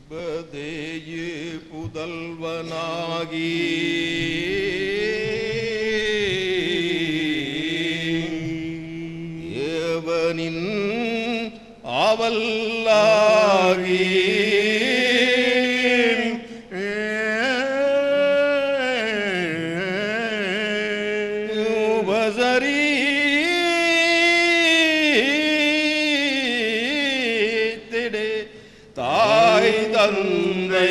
தேயு புதல்வனாகி ஏவனின் ஆவல்லாகி உபசரி தாய் தந்தை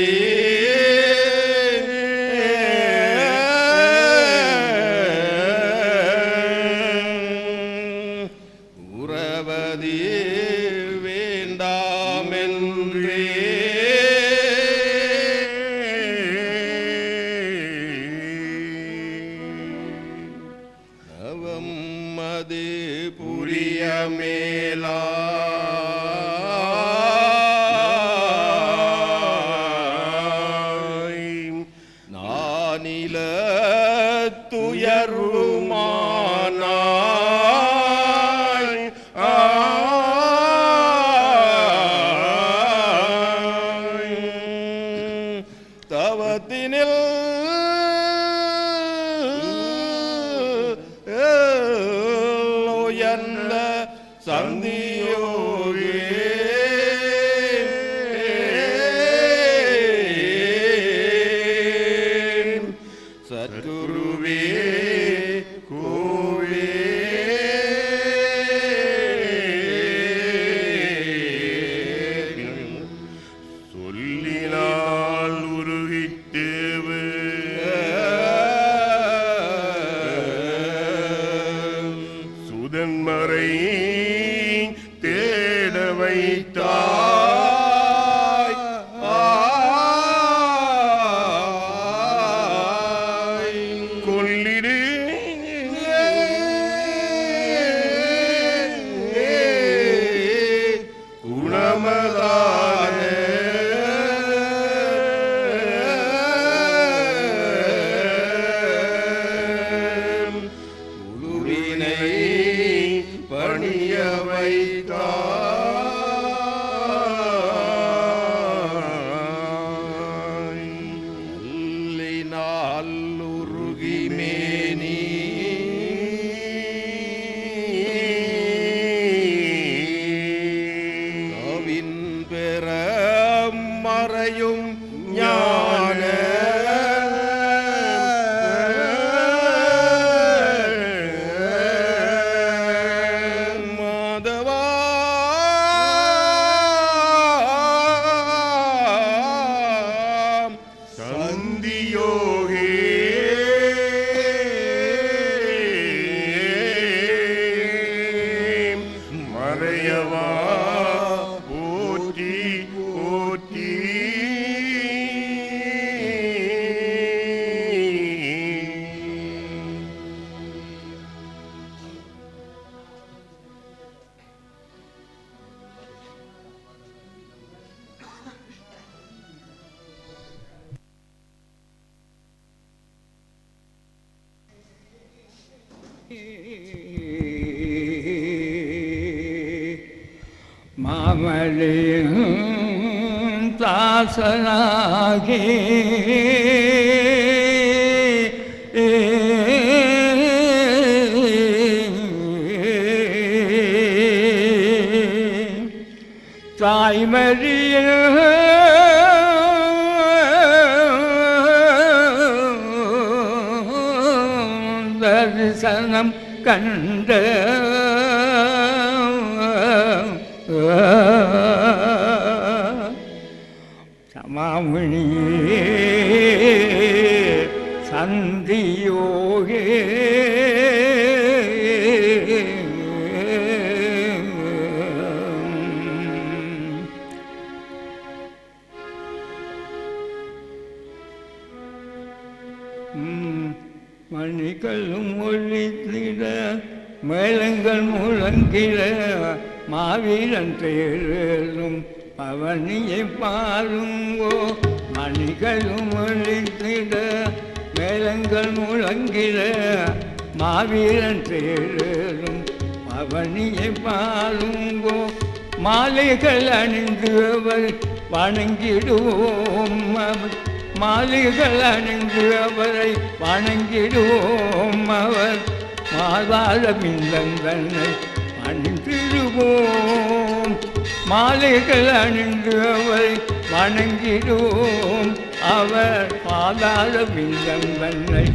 உறவதி வேண்டாமென்றே நவம் அது புரிய மேலா துயருமானாய் தவத்தினில் உயர்ந்த சந்தியோகே சத்குருவே கோவே சொல்லினால் உருகித்தேவு சுதன்மறை தேட வைத்தார் பணிய வைத்தால் உருகி மேனி அவின் பெற மறையும் ஞான சந்தியோகே மறையவா போற்றி போற்றி மாமலின் தாசனாகி தாய்மறிய தரிசனம் கண்ட சமாமுனியே சந்தியோகே மணிகளும் ஒழித்திட மேளங்கள் முழங்கிட மாவீரன் தேரும் பவனியை பாருங்கோ. மணிகளும் ஒழித்திட மேளங்கள் முழங்கிட மாவீரன் தேரும் பவனியை பாருங்கோ. மாலைகள் அணிந்து அவர் வணங்கிடுவோம். மாலைகள் அணிந்து அவரை வணங்கிடுவோம். அவர் மாதாள மில்லந்தன்னை அணிந்திடுவோம். மாலைகள் அணிந்து அவரை வணங்கிடுவோம். அவர் பாதாள மில்லந்தன்னை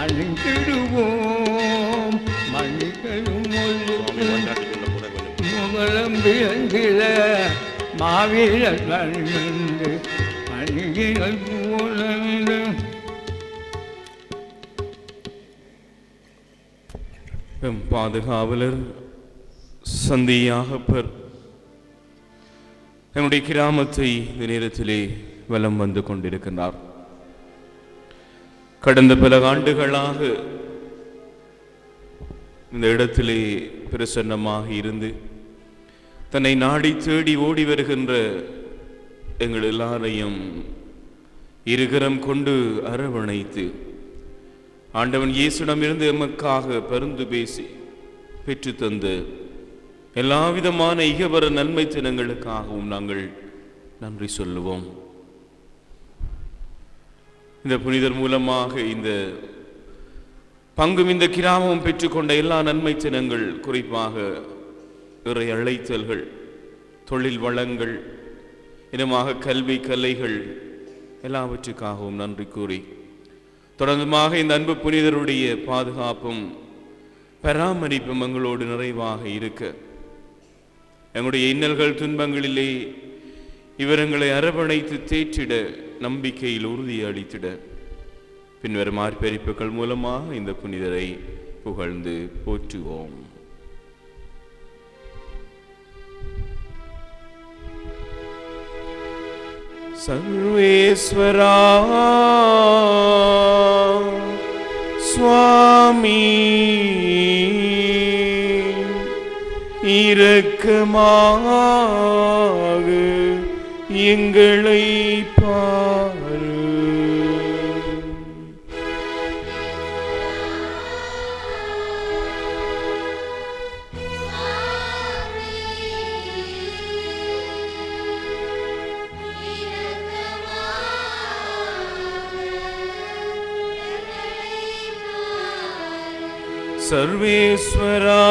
அணிந்திடுவோம். மணிகளும் முகலம் விளங்கில மாவீரர் அணிந்து அணிகள் போல பாதுகாவலர் சந்தியாகப்பர் நம்முடைய கிராமத்தை இந்த நேரத்திலே வலம் வந்து கொண்டிருக்கின்றார். கடந்த பல ஆண்டுகளாக இந்த இடத்திலே பிரசன்னமாக இருந்து தன்னை நாடி தேடி ஓடி வருகின்ற எங்கள் எல்லாரையும் இருகரம் கொண்டு அரவணைத்து ஆண்டவன் இயேசுடமிருந்து எமக்காக பரிந்து பேசி பெற்று தந்த எல்லாவிதமான இகவர நன்மை தினங்களுக்காகவும் நாங்கள் நன்றி சொல்லுவோம். இந்த புனிதர் மூலமாக இந்த பங்கும் இந்த கிராமமும் பெற்றுக்கொண்ட எல்லா நன்மை தினங்கள், குறிப்பாக இறை அழைத்தல்கள், தொழில் வளங்கள், இனமாக கல்வி கலைகள் எல்லாவற்றுக்காகவும் நன்றி கூறி தொடர்ந்துமாக இந்த அன்பு புனிதருடைய பாதுகாப்பும் பராமரிப்பும் எங்களோடு நிறைவாக இருக்க, எங்களுடைய இன்னல்கள் துன்பங்களிலே இவரங்களை அரவணைத்து தேற்றிட, நம்பிக்கையில் உறுதி அளித்திட பின்வரும் ஆர்ப்பரிப்புகள் மூலமாக இந்த புனிதரை புகழ்ந்து போற்றுவோம். சர்வேஸ்வரா சுவாமி இரக்கமாக எங்களை பாரு. சர்வேஸ்வரா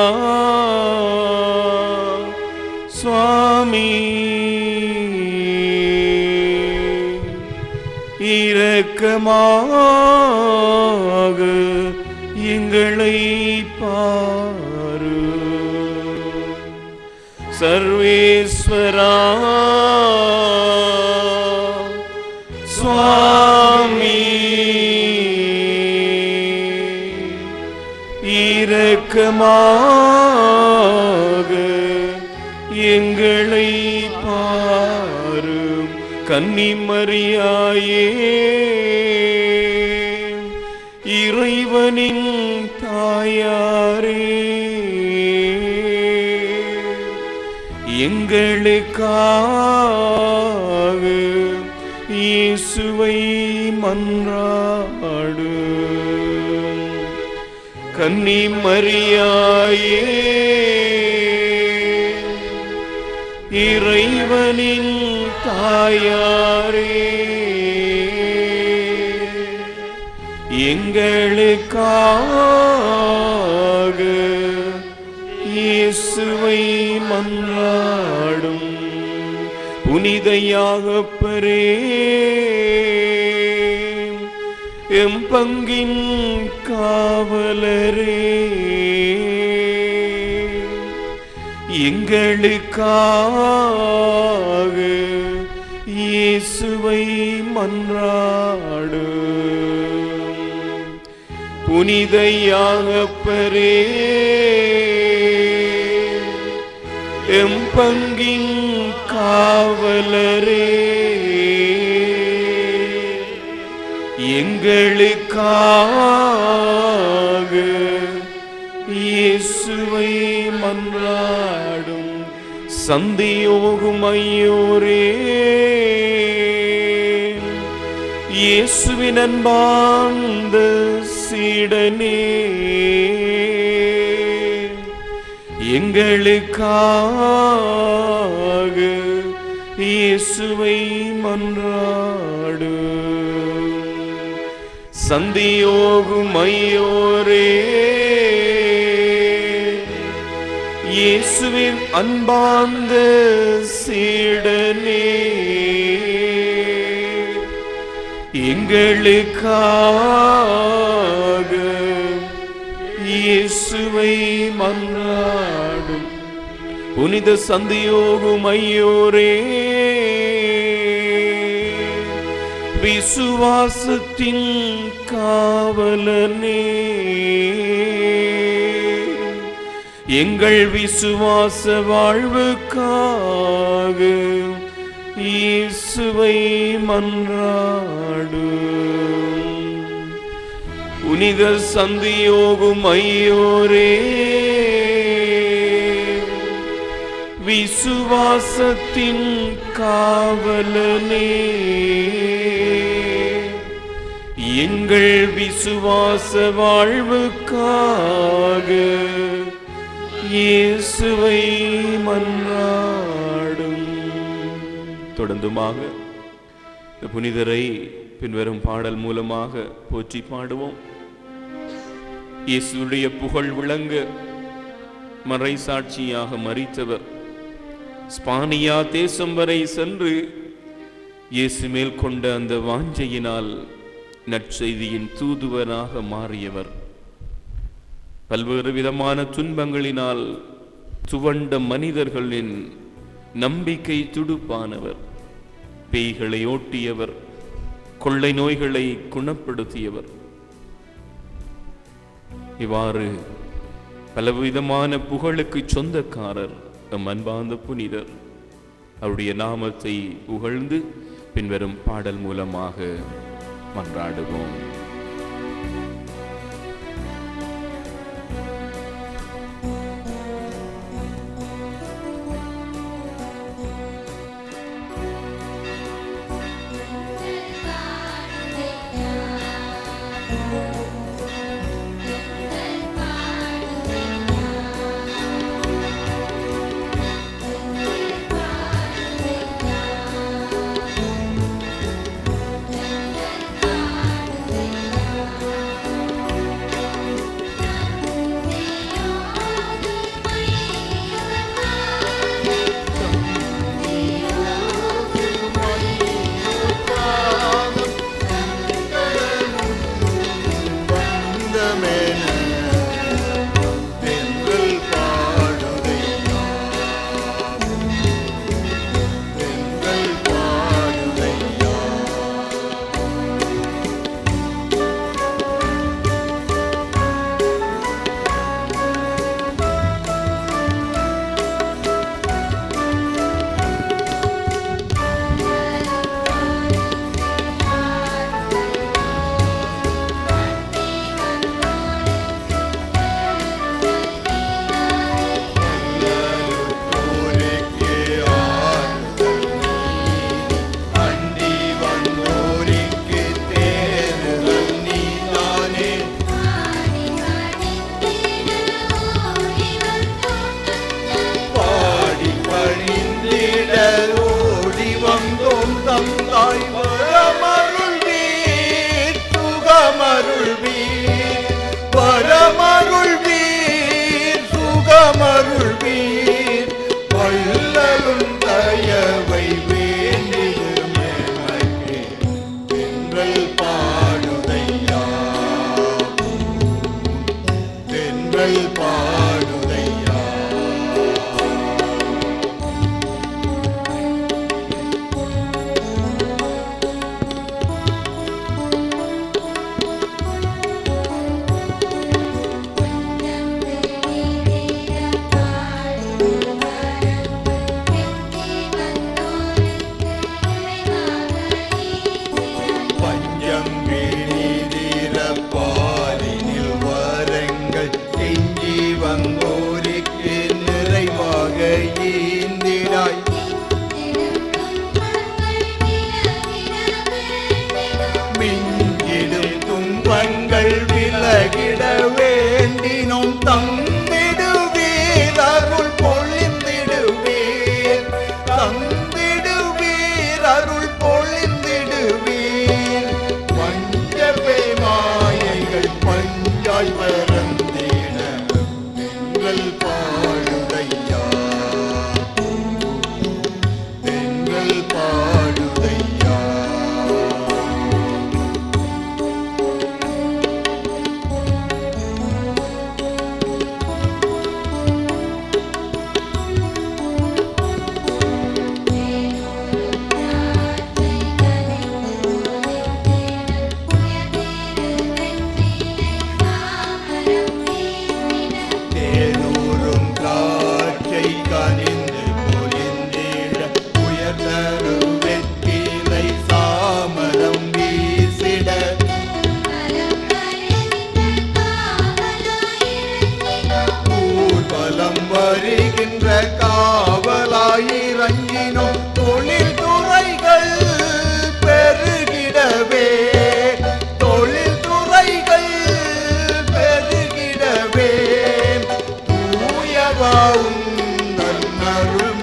சுவாமி இரக்கமாக எங்களை பாரு. சர்வேஸ்வரா சுவாமி இரக்கமாக எங்களை பாரும். கன்னிமரியாயே இறைவனின் தாயாரே எங்களுக்காக இயேசுவை மன்றாடு. கன்னிமரியாயே இறைவனின் தாயாரே எங்களுக்காக இயேசுவை மன்றாடும். புனித யாகப்பரே எம் பங்கின் காவலரே எங்களுக்காக இயேசுவை மன்றாடு. புனித யாகப்பரே எம் பங்கின் காவலரே எங்களுக்காக இயேசுவை மன்றாடும். சந்தியோகும் ஐயோரே இயேசுவின் அன்பார்ந்த சீடனே எங்களுக்காக இயேசுவை மன்றாடு. சந்தியோகும் ஐயோரே, இயேசுவின் அன்பார்ந்த சீடனே, எங்களுக்காக இயேசுவை மன்றாடும். புனித சந்தியோகும் ஐயோரே, விசுவாசத்தின் காவலனே, எங்கள் விசுவாச வாழ்வுக்காக இயேசுவை மன்றாடு. புனித சந்தியோகும் ஐயோரே, விசுவாசத்தின் காவலனே, எங்கள் விசுவாச வாழ்வுக்காக இயேசுவை மன்றாடும். தொடர்ந்துமாக இந்த புனிதரை பின்வரும் பாடல் மூலமாக போற்றி பாடுவோம். இயேசுடைய புகழ் விளங்க மறை சாட்சியாக மரித்தவர், ஸ்பானியா தேசம் வரை சென்று இயேசு மேல் கொண்ட அந்த வாஞ்சையினால் நற்செய்தியின் தூதுவராக மாறியவர், பல்வேறு விதமான துன்பங்களினால் துவண்ட மனிதர்களின் நம்பிக்கை துடுப்பானவர், பேய்களை ஓட்டியவர், கொள்ளை நோய்களை குணப்படுத்தியவர். இவ்வாறு பலவிதமான புகழுக்கு சொந்தக்காரர் நம் அன்பார்ந்த புனிதர். அவருடைய நாமத்தை புகழ்ந்து பின்வரும் பாடல் மூலமாக மன்றாடுவோம்.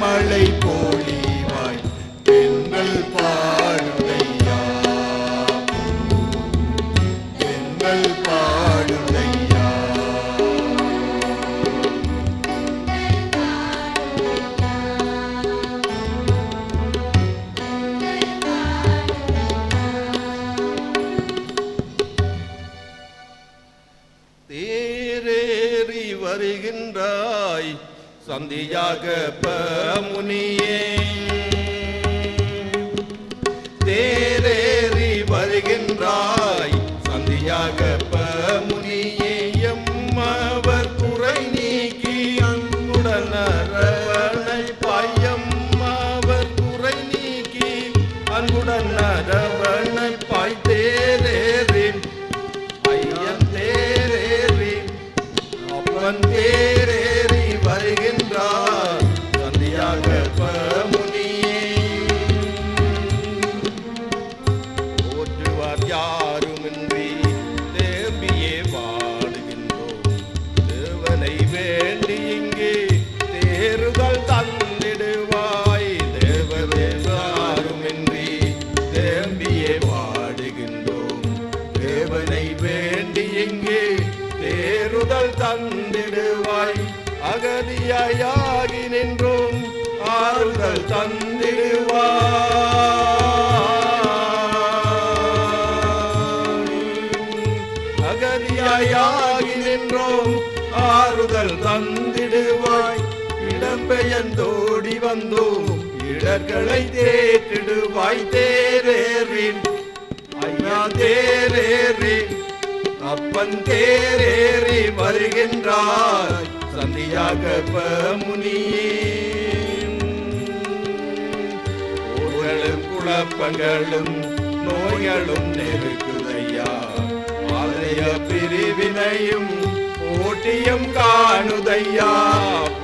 மழை பொழிவாய் பெண்கள் பாடுதையா பெண்கள் பாடுதையா தேரேறி வருகின்றாய் சந்தியாக முனியே தேரேறி வருகின்றாய் சந்தியாக முனியே எம்மவர் குறை நீக்கி அன்புடன் அரவணை பாயம்மவர் குறை நீக்கி அன்புடன் அரவணை பாய் தேரேறி ஐயன் தேரேறி அப்பன் தேரேறி வருகின்றார் சந்தியாக முனியே போற்றுவார் யாருமின்றி தேம்பியே வாடுகின்றோம் தேவனை வேண்டி இங்கே தேறுதல் தந்திடுவாய் தேவனே யாருமின்றி தேம்பியே வாடுகின்றோம் தேவனை வேண்டி இங்கே தேறுதல் தந்திடுவாய் அகதியாகி நின்றோம் ஆறுதல் தந்திடுவாய் அகதியாகி நின்றோம் ஆறுதல் தந்திடுவாய் இடம்பெயர்ந்தோடி வந்தோம் இடர்களை தேற்றிடுவாய் தேரேறின் ஐயா தேரேறின் அப்பன் தேரேறி வருகின்றாய் சந்தியாக முனியே போர்களும் குழப்பங்களும் நோய்களும் நெருக்குதையா ஆலய பிரிவினையும் போட்டியும் காணுதையா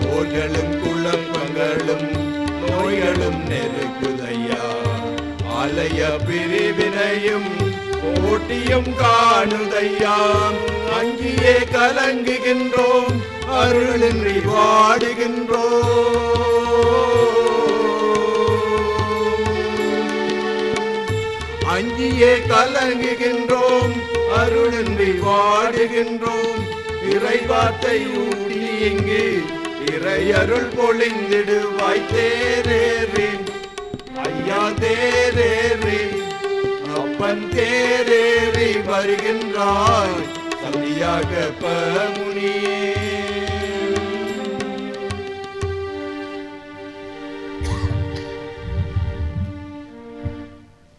போர்களும் குழப்பங்களும் நோய்களும் நெருக்குதையா ஆலய பிரிவினையும் போட்டியும் காணுதையா அங்கியே கலங்குகின்றோம் அருளின்றி வாடுகின்றோம் அங்கியே கலங்குகின்றோம் அருளின்றி வாடுகின்றோம் இறைவார்த்தை ஊடி இங்கு இறையருள் பொழிந்திடுவாய் தேரேறின் ஐயா தேரேறின் அப்பன் தேரேறி வருகின்றாய் சந்தியாக முனியே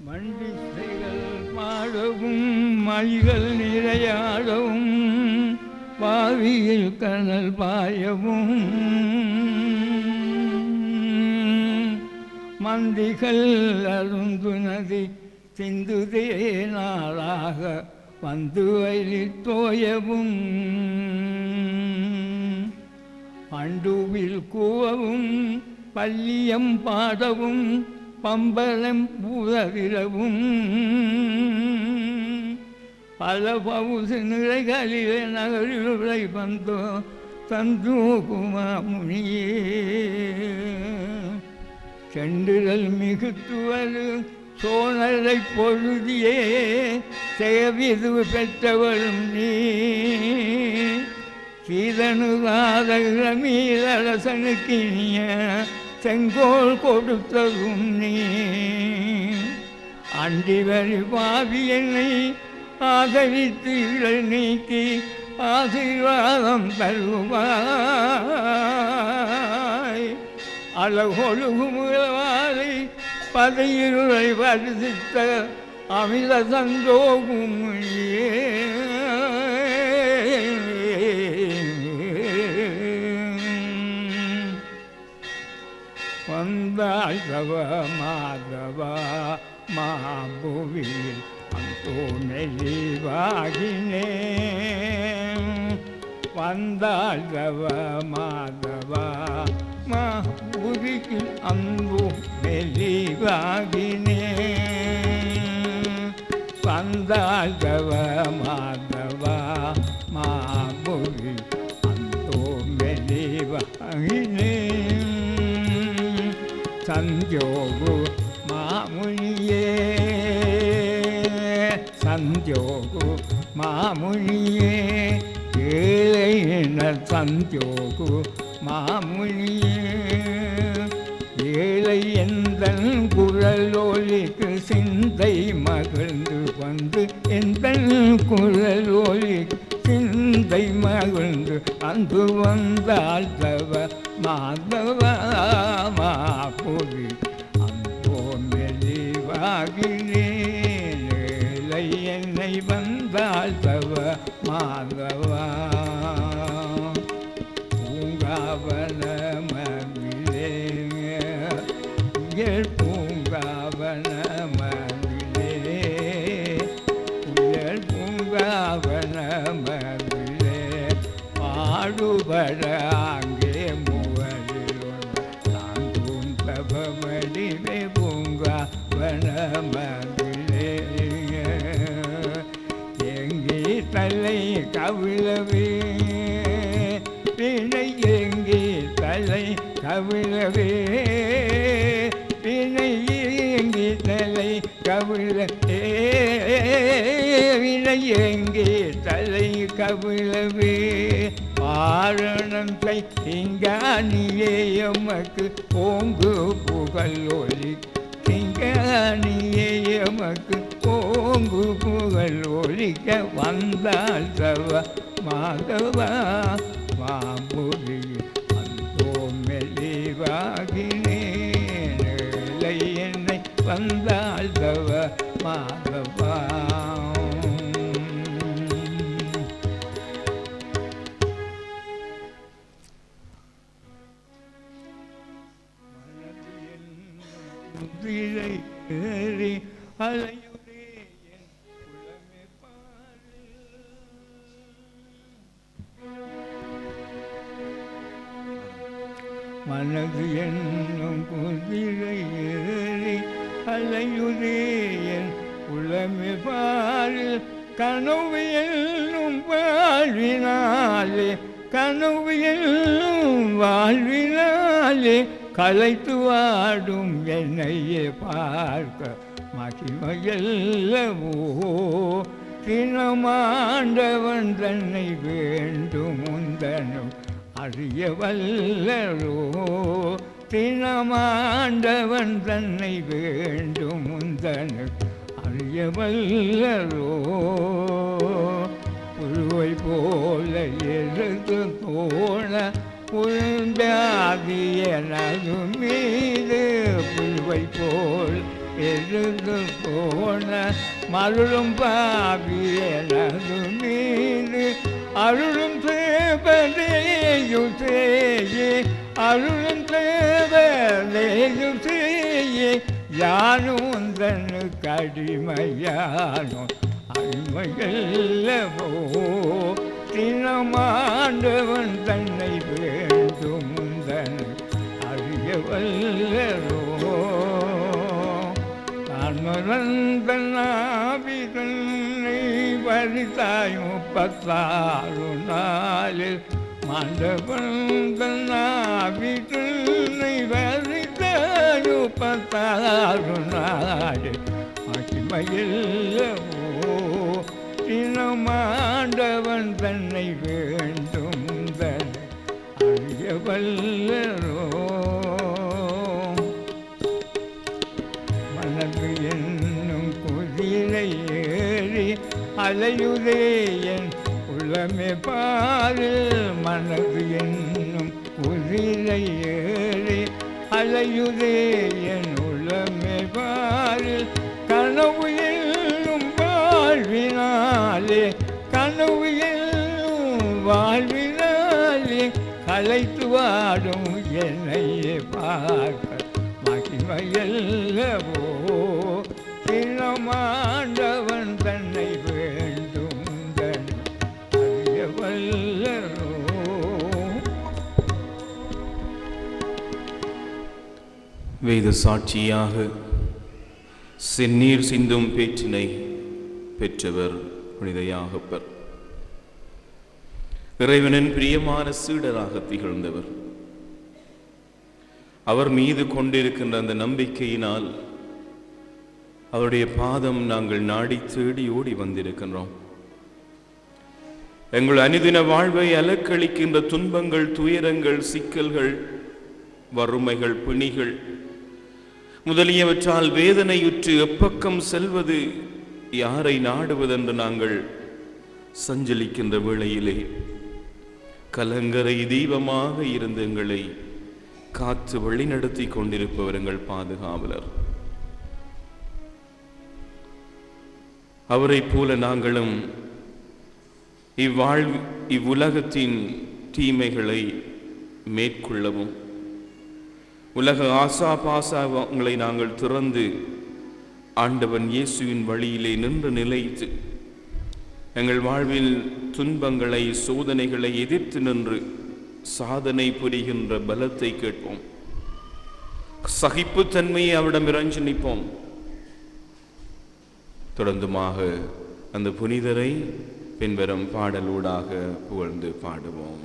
மண்டிசைகள் பாடவும் மழிகள் நிறையாடவும் பாவியில் கனல் பாயவும் மந்திகள் அருந்துனதி சிந்துதே நாளாக வந்து வயலில் தோயவும் பண்டுவில் கூவவும் பல்லியம் பாடவும் பம்பரம் புதவிரவும் பல பவுசு நிலைகளிலே நகரில் உரை வந்தோ தந்து குமாமுனியே செண்டுதல் மிகுத்துவது சோழரை பொழுதியே செயவிது பெற்றவரும் நீ சீதனுகாத இளமீரரசனுக்கினிய செங்கோல் கொடுத்ததும் நீ அண்டிவரி பாவி என்னை ஆதரித்து இழல் நீக்கி ஆசீர்வாதம் தருவாய் அழகொழுகுமுகவாரை பதையிருளை வருசித்த அமித சந்தோகும் வந்தாள் தவ மாதவா மாபுவில் அந்தோ மெலிவாகினே வந்தாள் தவ மாதவா மாபுவில் அந்தோ மெலிவாகினே வந்தாள் தவ மாதவா மாபுவில் அந்தோ மெலிவாகினே சஞ்சோகு மாமுனியே சஞ்சோகு மாமுனியே ஏழையின சஞ்சோகு மாமுனியே ஏழை எந்தன் குரலோலிக்கு சிந்தை மகிழ்ந்து வந்து எந்தன் குரலோலிக்கு சிந்தை மகிழ்ந்து அன்று வந்தால் தவ மாதவா மாபுரி அன்போ மெலிவாகினேன் ஏழை என்னை வந்தால் தவ மாதவா பூங்காவன மகிழே பூங்காவன மகிழே பூங்காவன மகிழே பாடுபட அங்கே முவரில் தாங்கும் தபமடிவே பூங்காவன மகிழே எங்கே தலை கவிழவே பிணை எங்கே தலை கவிழவே பிணை எங்கே தலை கவிழவே வினை எங்கே தலை கவிழவே பாரணத்தை திங்கானியே எமக்கு ஓங்கு புகழ் ஒலி திங்கானியே எமக்கு ஓங்கு புகழ் ஒலிக்க வந்தால் தவ மாதவா மாபுரி அன்போ மெலிவாகினேன் ஏழை என்னை வந்தால் தவ மாதவா குதிரை ஏறி அலையுதே என் குலமே பாரு மனது என்னும் குதிரை ஏறி அலையுதே என் குலமே பாரு கனவு என்னும் வாழ்வினாலே கனவு என்னும் வாழ்வினாலே கலைத்து வாடும் என்னையே பார்க்க மகிமையல்லவோ தினமாண்டவன் தன்னை வேண்டும் முந்தனும் அறிய வல்லரோ தினமாண்டவன் தன்னை வேண்டும் முந்தனும் அறிய வல்லரோ புழுவை போல எழுது தோண புழுந்தாதியனது மீது புழுவை போல் எழுது போன மருளும் பாவியனது மீது அருளும் தேவதேயும் செய்யே அருளும் தேவதேயும் செய்யே யானும் தன்னு கடிமையானோ அடிமையல்லவோ தினமாண்டவன் தன்னை வேண்டும் தன் அறிய வல்லரோ நான் மறந்தன் ஆவி தன்னை வரித்தாயும் 36 நாளில் மாண்டவன் தன் ஆவி தன்னை வரித்தாயும் 16 நாளில் மகிமையல்லவோ தினமாண்டவன் தன்னை வேண்டும் தன் அறிய வல்லரோ மனது என்னும் குதிரை ஏறி அலையுதே என் உளமே பாரு மனது என்னும் குதிரை ஏறி அலையுதே என் உளமே பாரு கனவு என்னும் வாழ்வினாலே கனவு என்னும் வாழ்வினாலே கலைத்து வாடும் என்னையே பார்க்க மகிமையல்லவோ தினமாண்டவன் தன்னை வேண்டும் தன் அறிய வல்லரோ வேத சாட்சியாக செந்நீர் சிந்தும் பேற்றினை பெற்றவர் புனித யாகப்பர். இறைவனின் பிரியமான சீடராக திகழ்ந்தவர். அவர் மீது கொண்டிருக்கின்ற அந்த நம்பிக்கையினால் அவருடைய பாதம் நாங்கள் நாடி தேடி ஓடி வந்திருக்கின்றோம். எங்கள் அனுதின வாழ்வை அலக்களிக்கின்ற துன்பங்கள், துயரங்கள், சிக்கல்கள், வறுமைகள், பிணிகள் முதலியவற்றால் வேதனையுற்று எப்பக்கம் செல்வது, யாரை நாடுவதென்று நாங்கள் சஞ்சலிக்கின்ற வேளையிலே கலங்கரை தீபமாக இருந்து எங்களை காத்து வழிநடத்தி கொண்டிருப்பவர் எங்கள் பாதுகாவலர். அவரை போல நாங்களும் இவ்வுலகத்தின் தீமைகளை மேற்கொள்ளவும், உலக ஆசா பாசாங்களை நாங்கள் திறந்து ஆண்டவன் இயேசுவின் வழியிலே நின்று நிலைத்து எங்கள் வாழ்வில் துன்பங்களை, சோதனைகளை எதிர்த்து நின்று சாதனை புரிகின்ற பலத்தை கேட்போம். சகிப்புத்தன்மையை அவரிடம் இறைஞ்சி நிற்போம். தொடர்ந்துமாக அந்த புனிதரை பின்வரும் பாடலூடாக புகழ்ந்து பாடுவோம்.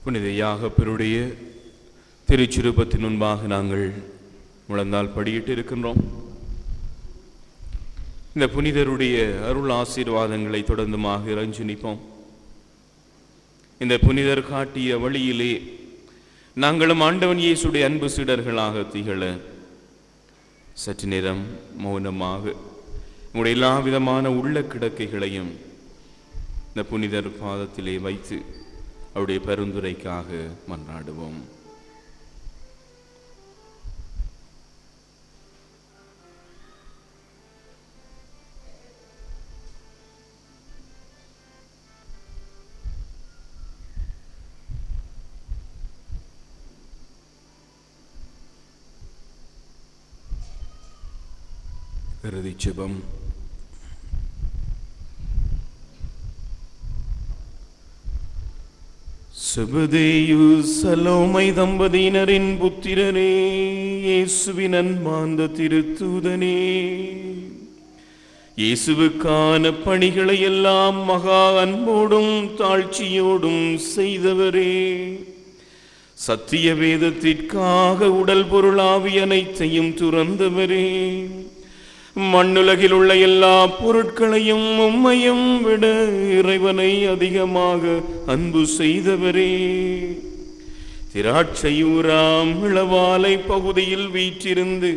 புனித யாகப்பருடைய திருச்சிருப்பத்தின் முன்பாக நாங்கள் முழந்தால் படியிட்டு இருக்கின்றோம். இந்த புனிதருடைய அருள் ஆசீர்வாதங்களை தொடர்ந்துமாக இறைஞ்சி நிற்போம். இந்த புனிதர் காட்டிய வழியிலே நாங்களும் ஆண்டவன் இயேசுடைய அன்பு சீடர்களாக திகழ சற்று நேரம் மௌனமாக உங்களுடைய எல்லா விதமான உள்ள கிடக்கைகளையும் இந்த புனிதர் பாதத்திலே வைத்து அவருடைய பரிந்துரைக்காக மன்றாடுவோம். இறுதி ஜெபம். செபதேயு சலோமை தம்பதியினரின் புத்திரனே, இயேசுவின் அன்பார்ந்த திருத்தூதனே, இயேசுவுக்கான பணிகளை எல்லாம் மகா அன்போடும் தாழ்ச்சியோடும் செய்தவரே, சத்திய வேதத்திற்காக உடல் பொருளாவி அனைத்தையும் துறந்தவரே, மண்ணுலகில் உள்ள எல்லா பொருட்களையும் உம்மையும் விட இறைவனை அதிகமாக அன்பு செய்தவரே, திராட்சையூராம் இளவாலை பகுதியில் வீற்றிருந்து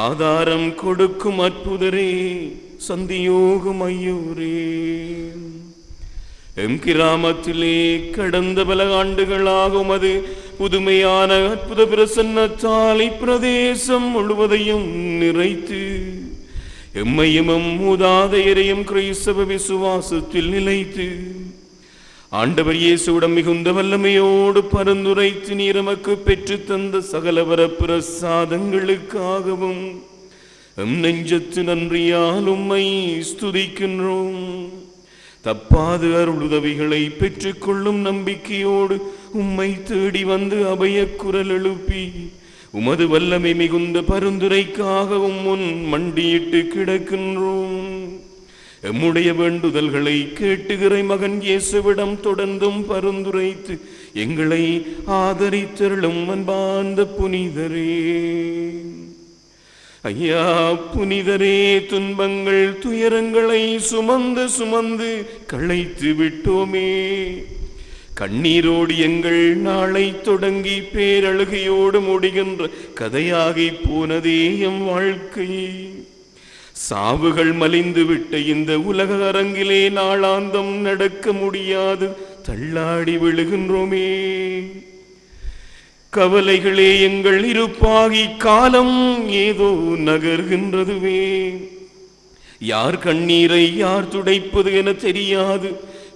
ஆதாரம் கொடுக்கும் அற்புதரே, சந்தியோகும் ஐயோரே, எம் கிராமத்திலே கடந்த பல ஆண்டுகளாக உமது புதுமையான அற்புத பிரசன்னத்தால் இப்பிரதேசம் முழுவதையும் நிறைத்து எம்மையும் மூதாதையரையும் கிறிஸ்தவ விசுவாசத்தில் நிலைத்து ஆண்டவர் இயேசுவிடம் மிகுந்த வல்லமையோடு பரிந்துரைத்து நீர் எமக்கு பெற்று தந்த சகலவர பிரசாதங்களுக்காகவும் எம் நெஞ்சத்து நன்றியால் உம்மை ஸ்துதிக்கின்றோம். தப்பாது அருளுதவிகளை பெற்றுக்கொள்ளும் நம்பிக்கையோடு உம்மை தேடி வந்து அபய குரல் எழுப்பி உமது வல்லமை மிகுந்த பரிந்துரைக்காகவும் முன் மண்டியிட்டு கிடக்கின்றோம். எம்முடைய வேண்டுதல்களை கேட்டுகிற மகன் இயேசுவிடம் தொடர்ந்தும் பரிந்துரைத்து எங்களை ஆதரித்தருளும் அன்பார்ந்த புனிதரே. ஐயா புனிதரே, துன்பங்கள் துயரங்களை சுமந்து சுமந்து களைத்து விட்டோமே. கண்ணீரோடு எங்கள் நாளை தொடங்கி பேரழுகையோடு முடிகின்ற கதையாகி போனதே எம் வாழ்க்கை. சாவுகள் மலிந்து விட்ட இந்த உலக அரங்கிலே நாளாந்தம் நடக்க முடியாது தள்ளாடி விழுகின்றோமே. கவலைகளே எங்கள் இருப்பாகி காலம் ஏதோ நகர்கின்றதுவே. யார் கண்ணீரை யார் துடைப்பது என தெரியாது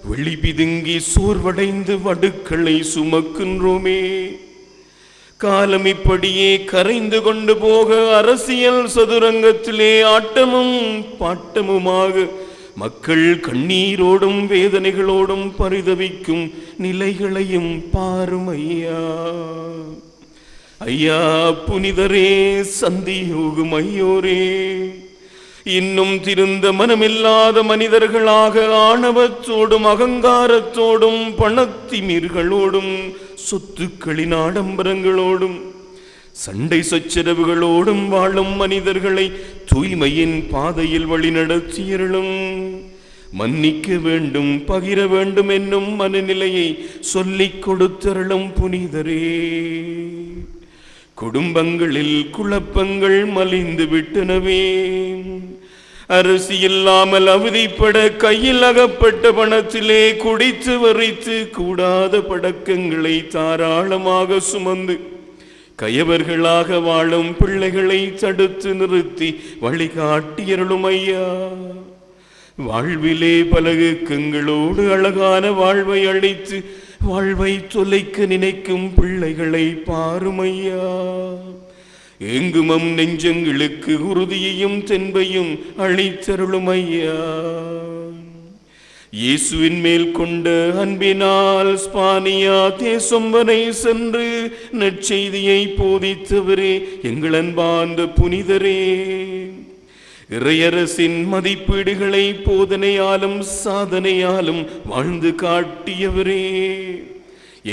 வெளி பிதுங்கி சோர்வடைந்து வடுக்களை சுமக்கின்றோமே. காலம் இப்படியே கரைந்து கொண்டு போக அரசியல் சதுரங்கத்திலே ஆட்டமும் பாட்டமுமாக மக்கள் கண்ணீரோடும் வேதனைகளோடும் பரிதவிக்கும் நிலைகளையும் பாரும் ஐயா. ஐயா புனிதரே, சந்தியோகும் ஐயோரே, இன்னும் திருந்த மனமில்லாத மனிதர்களாக ஆணவத்தோடும் அகங்காரத்தோடும் பணத்திமிர்களோடும் சொத்துக்களின் ஆடம்பரங்களோடும் சண்டை சச்சரவுகளோடும் வாழும் மனிதர்களை தூய்மையின் பாதையில் வழிநடத்தியருளும். மன்னிக்க வேண்டும், பகிர வேண்டும் என்னும் மனநிலையை சொல்லிக் கொடுத்தருளும் புனிதரே. குடும்பங்களில் குழப்பங்கள் மலிந்து விட்டனவே. அரசியல்லாமல் அவதிப்பட கையில் அகப்பட்ட பணத்திலே குடித்து வரித்து கூடாத பழக்கங்களை தாராளமாக சுமந்து கயவர்களாக வாழும் பிள்ளைகளை தடுத்து நிறுத்தி வழிகாட்டியருளும் ஐயா. வாழ்விலே பலகுக்கங்களோடு அழகான வாழ்வை அளித்து வாழ்வை தொலைக்க நினைக்கும் பிள்ளைகளை பாருமையா. எங்குமம் நெஞ்சங்களுக்கு உறுதியையும் தென்பையும் அளித்தருளும் ஐயா. இயேசுவின் மேல் கொண்ட அன்பினால் ஸ்பானியா தேசம் வரை சென்று நற்செய்தியை போதித்தவரே எங்கள் அன்பார்ந்த புனிதரே. இறையரசின் மதிப்பீடுகளை போதனையாலும் சாதனையாலும் வாழ்ந்து காட்டியவரே,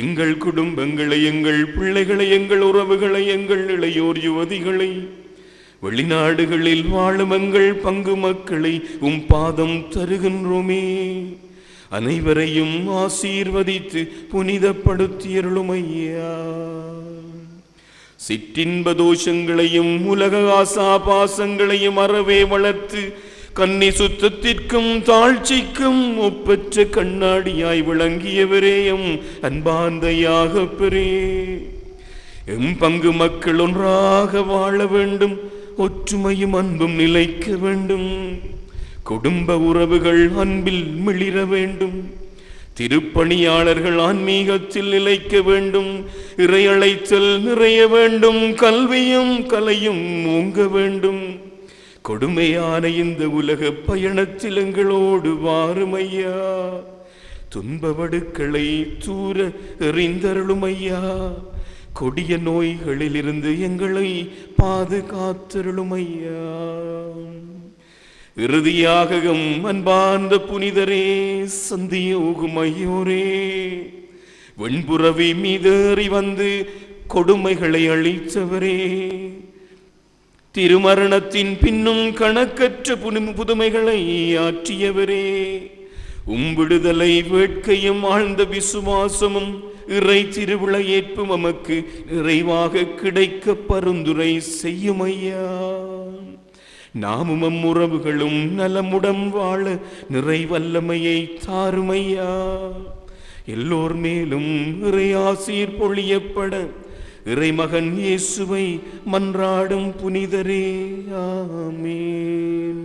எங்கள் குடும்பங்களை, எங்கள் பிள்ளைகளை, எங்கள் உறவுகளை, எங்கள் இளையோர் யுவதிகளை, வெளிநாடுகளில் வாழும் எங்கள் பங்கு மக்களை பாதம் தருகின்றோமே. அனைவரையும் ஆசீர்வதித்து புனிதப்படுத்தியருளும் ஐயா. சிற்றின்ப தோஷங்களையும் உலக ஆசா பாசங்களையும் அறவே வளர்த்து கன்னி சுத்தத்திற்கும் தாழ்ச்சிக்கும் ஒப்பற்ற கண்ணாடியாய் விளங்கியவரே எம் அன்பார்ந்த பெரே. எம் பங்கு மக்கள் ஒன்றாக வாழ வேண்டும், ஒற்றுமையும் அன்பும் நிலைக்க வேண்டும், குடும்ப உறவுகள் அன்பில் மிளிர வேண்டும், திருப்பணியாளர்கள் ஆன்மீகத்தில் நிலைக்க வேண்டும், இறையழைத்தல் நிறைய வேண்டும், கல்வியும் கலையும் ஓங்க வேண்டும். கொடுமையான இந்த உலக பயணத்தில் எங்களோடு வாருமையா. துன்பவடுக்களை தூர எறிந்தருளுமையா. கொடிய நோய்களில் இருந்து எங்களை பாதுகாத்தருளுமையா. இறுதியாக அன்பார்ந்த புனிதரே, சந்தியோகும் ஐயோரே, வெண்புறவி மீதேறி வந்து கொடுமைகளை அளித்தவரே, திருமரணத்தின் பின்னும் கணக்கற்ற புதுமைகளை ஆற்றியவரே, விடுதலை வேட்கையும் ஆழ்ந்த விசுவாசமும் இறை திருவிழா ஏற்பும் நமக்கு நிறைவாக கிடைக்க பரிந்துரை செய்யும் ஐயா. நாமும் உறவுகளும் நலமுடன் வாழ நிறைவல்லமையை தாருமையா. எல்லோர் மேலும் இறை ஆசீர் பொழியப்பட இறைமகன் இயேசுவை மன்றாடும் புனிதரே. ஆமென்.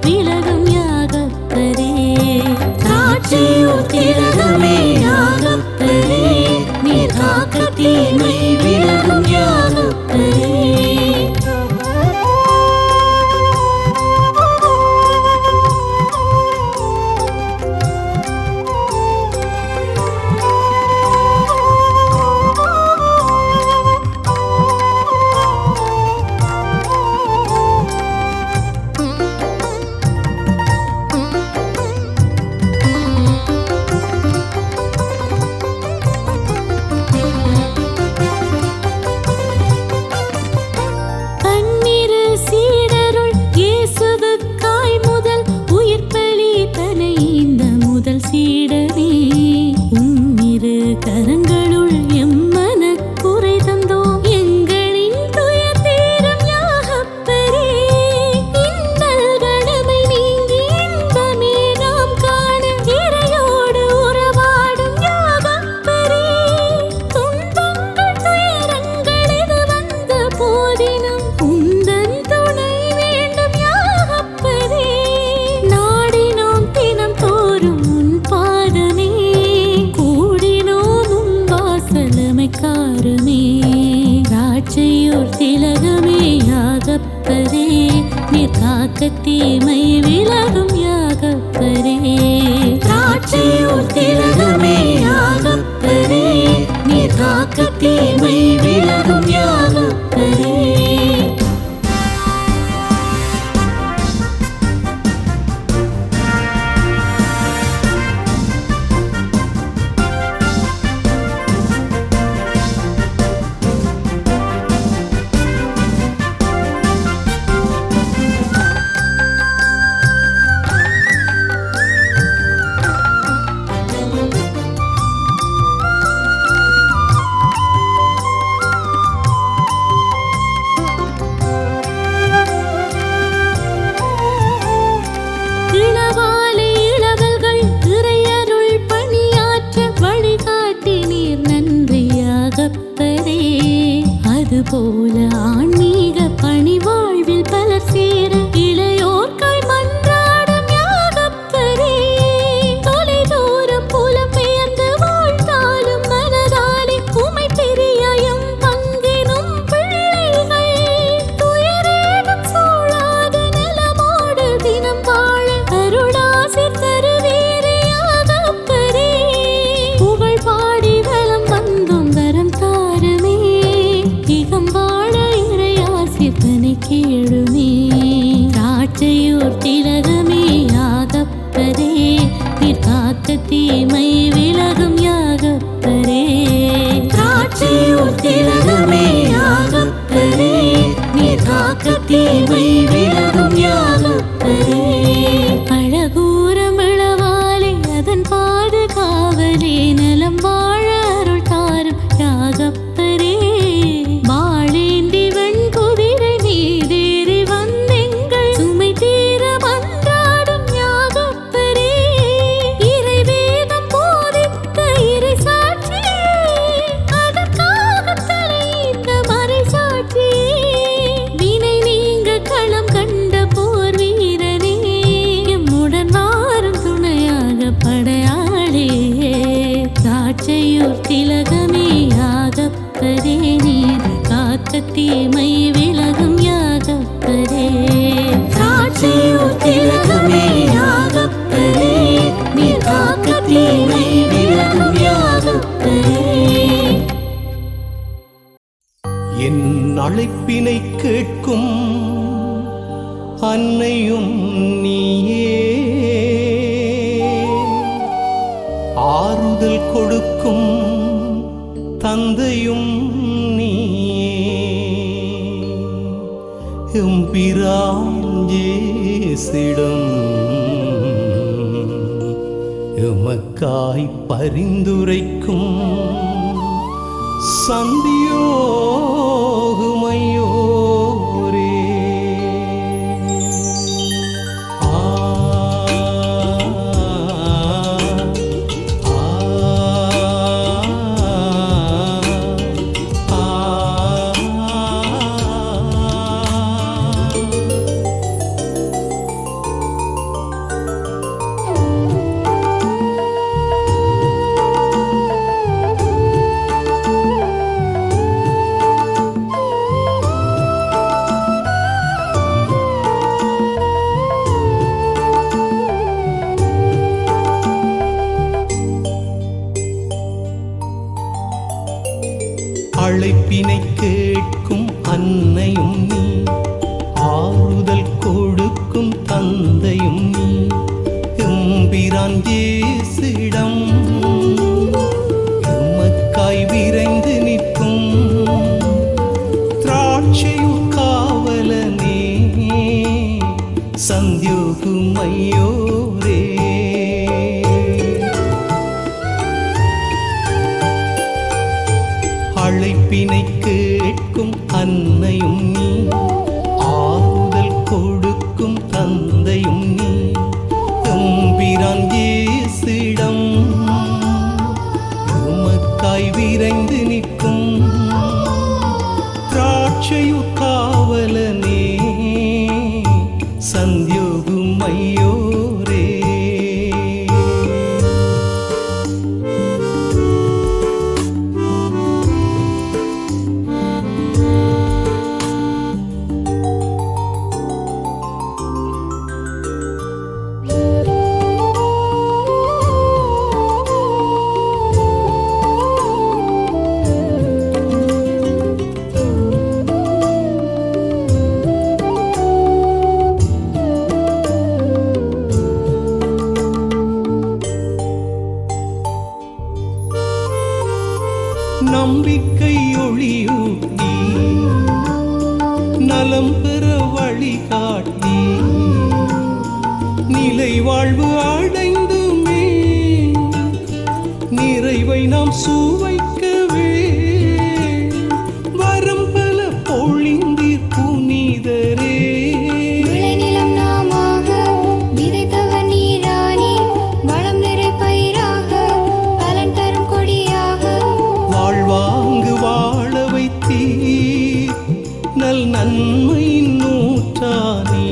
விலகும் யாகப்பரே. திராட்சையூர் திலகமே யாகப்பரே, நீர் காக்க தீமை விலகும் யாகப்பரே. திராட்சையூர் திலகமே யாகப்பரே, நீர் காக்க தீமை விலகும் யாகப்பரே. திராட்சையூர் திலகமே யாகப்பரே, நீர் காக்க தீமை விலகும் யாகப்பரே. அதுபோல ஆன்மீக பணி வாழ்வில் பலர் சேர இளையோர்காய் மன்றாடும் யாகப்பரே. தொலைதூரம் புலம்பெயர்ந்து வாழ்ந்தாலும் மனதாலே உமை பெரியாயம் பங்கினும் பிள்ளைகள் துயரேதும் சூழாத நலமோடு தினம் வாழ அருளாசிர் தருவீரே யாகப்பரே. புகழ் பாடி வலம் வந்தும் வரம் தாருமே, வாழ இறையாசித்தனை கேளுமே. திராட்சையூர் திலகமே யாகப்பரே, நீர் காக்க தீமை விலகும் யாகப்பரே. திராட்சையூர் திலகமே யாகப்பரே, நீர் காக்க தீமை விலகும் யாகப்பரே. அழகூரம் இளவாலே அதன் பாதுகாவலே, நலம் வாழ அருள் தாரும் யாகப்பரே. திராட்சையூர் திலகமே யாகப்பரே, நீர் காக்க தீமை விலகும் யாகப்பரே. திராட்சையூர் திலகமே யாகப்பரே, நீர் காக்க தீமை விலகும் யாகப்பரே. என் அழைப்பினை கேட்கும் அன்னையும் நீயே, ஆறுதல் கொடுக்கும் தந்தையும் நீயே. எம்பிரான் இயேசுவிடம் எமக்காய் பரிந்துரைக்கும் சந்தியோகுமையோரே. சந்தியோகு மையோரே. அழைப்பினை கேட்கும் அன்னையும் நீ, ஆறுதல் கொடுக்கும் தந்தையும் நீ. எம்பிரான் இயேசுவிடம் உமக்காய் விரைந்து நிற்கும் திராட்சையூர் காவலனே, சந்தியோகு மையோரே. நம்பிக்கை ஒளியூட்டி நலம் பெற வழிகாட்டி, நிலை வாழ்வு அடைந்துமே நிறைவை நாம் சுவைக்கவே. வரம் பல பொழிந்தீர் புனிதரே, விளைநிலம் நாமாக விதைத்தவர் நீரானே, வளம் நிறை பயிராக பலன் தரும் கொடியாக. வாழ்வாங்கு வாழ வைத்தீர் நல் நன்மையின் நூற்றானே.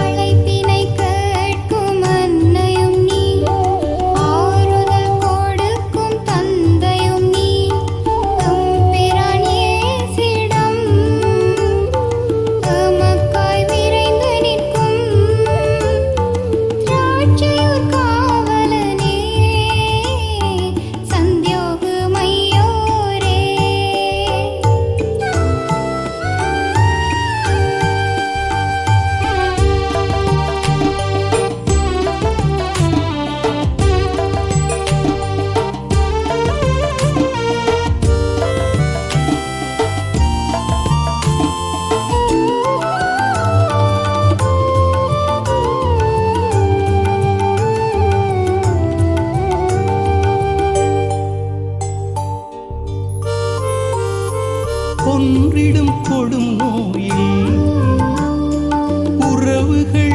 அழைப்பினை கேட்கும் அன்னையும் நீ, ஆறுதல் கொடுக்கும் தந்தையும் நீ. எம்பிரான் இயேசுவிடம் எமக்காய் விரைந்து நிற்கும் திராட்சையூர் காவலனே, சந்தியோகு மையோரே. கொன்றிடும் கொடும் நோயில் உறவுகள்